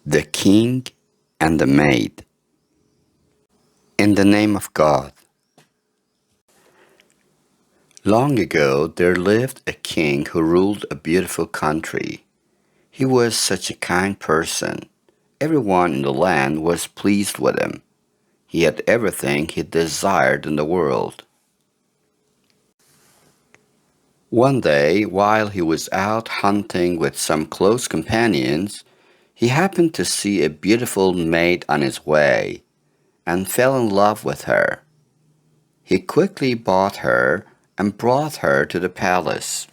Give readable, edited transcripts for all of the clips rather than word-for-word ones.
The King and the Maid. In the name of God. Long ago, there lived a king who ruled a beautiful country. He was such a kind person. Everyone in the land was pleased with him. He had everything he desired in the world. One day, while he was out hunting with some close companions, he happened to see a beautiful maid on his way and fell in love with her. He quickly bought her and brought her to the palace.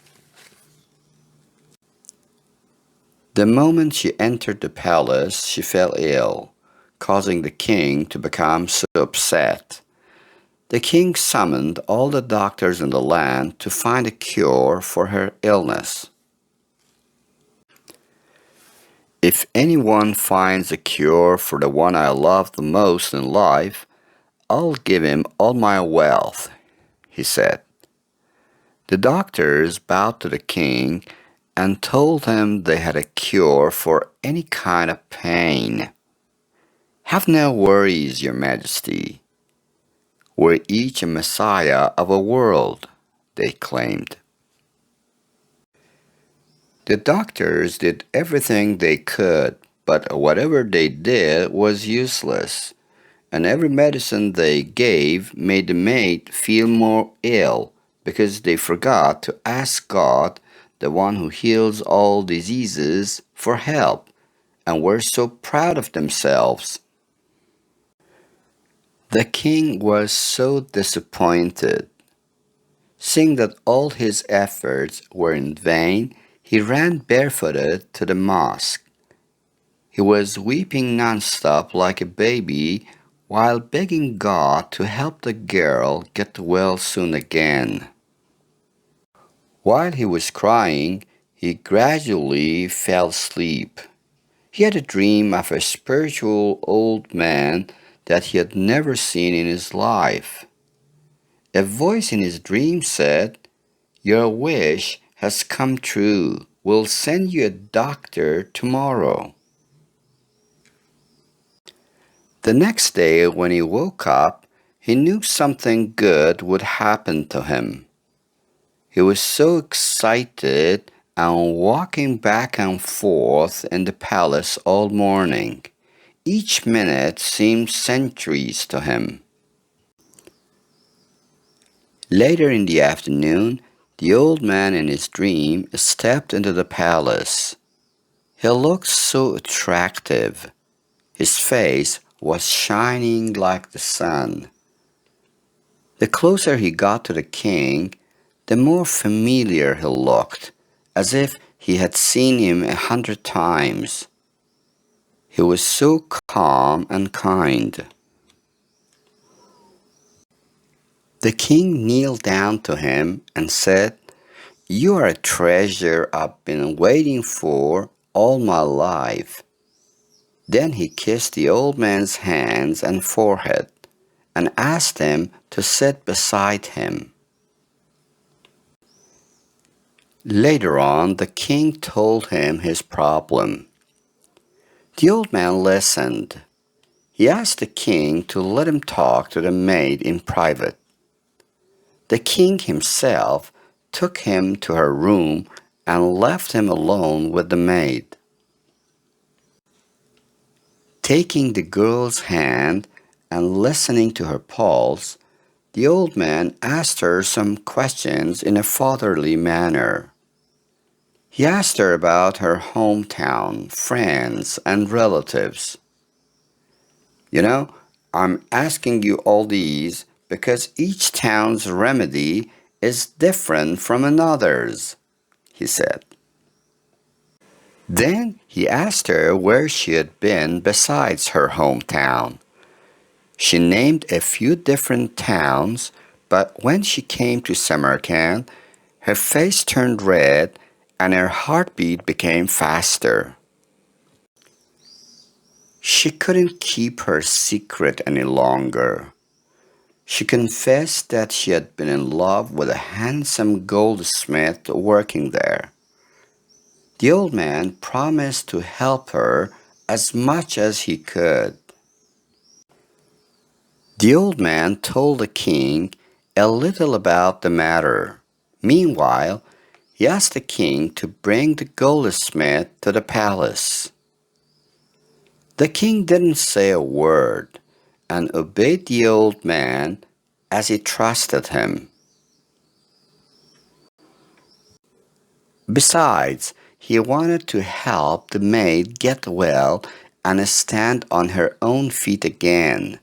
The moment she entered the palace, she fell ill, causing the king to become so upset. The king summoned all the doctors in the land to find a cure for her illness. If anyone finds a cure for the one I love the most in life, I'll give him all my wealth, he said. The doctors bowed to the king and told him they had a cure for any kind of pain. Have no worries, Your Majesty. We're each a messiah of a world, they claimed. The doctors did everything they could, but whatever they did was useless, and every medicine they gave made the maid feel more ill because they forgot to ask God, the one who heals all diseases, for help, and were so proud of themselves. The king was so disappointed. Seeing that all his efforts were in vain, he ran barefooted to the mosque. He was weeping nonstop like a baby while begging God to help the girl get well soon again. While he was crying, he gradually fell asleep. He had a dream of a spiritual old man that he had never seen in his life. A voice in his dream said, "Your wish has come true. We'll send you a doctor tomorrow." The next day, when he woke up, he knew something good would happen to him. He was so excited and walking back and forth in the palace all morning. Each minute seemed centuries to him. Later in the afternoon, the old man in his dream stepped into the palace. He looked so attractive. His face was shining like the sun. The closer he got to the king, the more familiar he looked, as if he had seen him 100 times. He was so calm and kind. The king kneeled down to him and said, "You are a treasure I've been waiting for all my life." Then he kissed the old man's hands and forehead and asked him to sit beside him. Later on, the king told him his problem. The old man listened. He asked the king to let him talk to the maid in private. The king himself took him to her room and left him alone with the maid. Taking the girl's hand and listening to her pulse, the old man asked her some questions in a fatherly manner. He asked her about her hometown, friends, and relatives. I'm asking you all these because each town's remedy is different from another's, he said. Then he asked her where she had been besides her hometown. She named a few different towns, but when she came to Samarkand, her face turned red and her heartbeat became faster. She couldn't keep her secret any longer. She confessed that she had been in love with a handsome goldsmith working there. The old man promised to help her as much as he could. The old man told the king a little about the matter. Meanwhile, he asked the king to bring the goldsmith to the palace. The king didn't say a word and obeyed the old man as he trusted him. Besides, he wanted to help the maid get well and stand on her own feet again.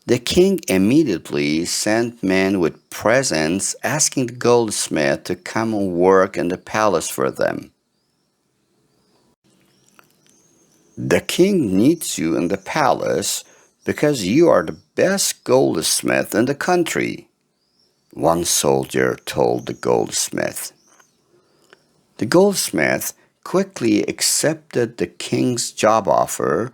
The king immediately sent men with presents asking the goldsmith to come and work in the palace for them. The king needs you in the palace because you are the best goldsmith in the country, one soldier told the goldsmith. The goldsmith quickly accepted the king's job offer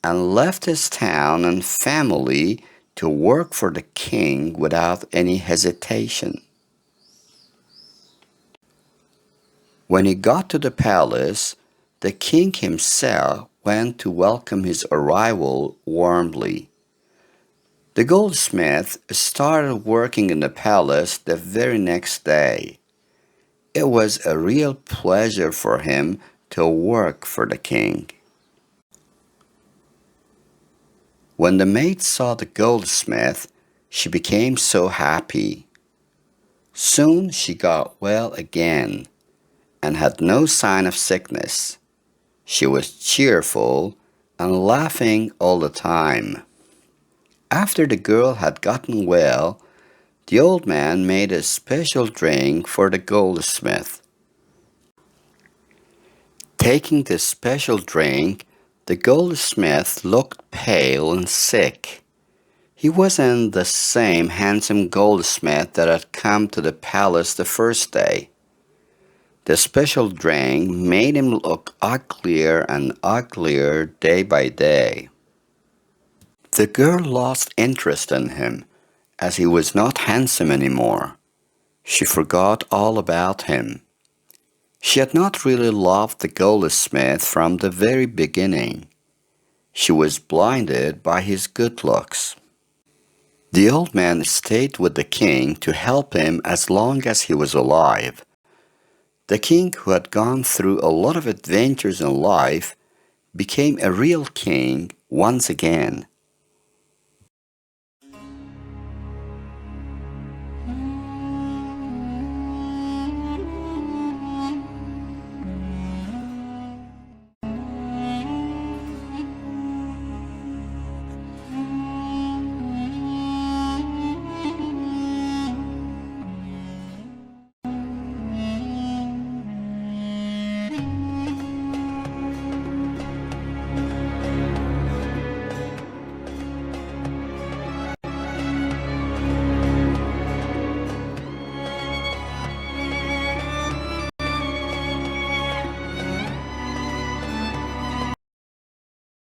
and left his town and family to work for the king without any hesitation. When he got to the palace, the king himself went to welcome his arrival warmly. The goldsmith started working in the palace the very next day. It was a real pleasure for him to work for the king. When the maid saw the goldsmith, she became so happy. Soon she got well again and had no sign of sickness. She was cheerful and laughing all the time. After the girl had gotten well, the old man made a special drink for the goldsmith. Taking this special drink, the goldsmith looked pale and sick. He wasn't the same handsome goldsmith that had come to the palace the first day. The special drink made him look uglier and uglier day by day. The girl lost interest in him as he was not handsome anymore. She forgot all about him. She had not really loved the goldsmith from the very beginning. She was blinded by his good looks. The old man stayed with the king to help him as long as he was alive. The king, who had gone through a lot of adventures in life, became a real king once again.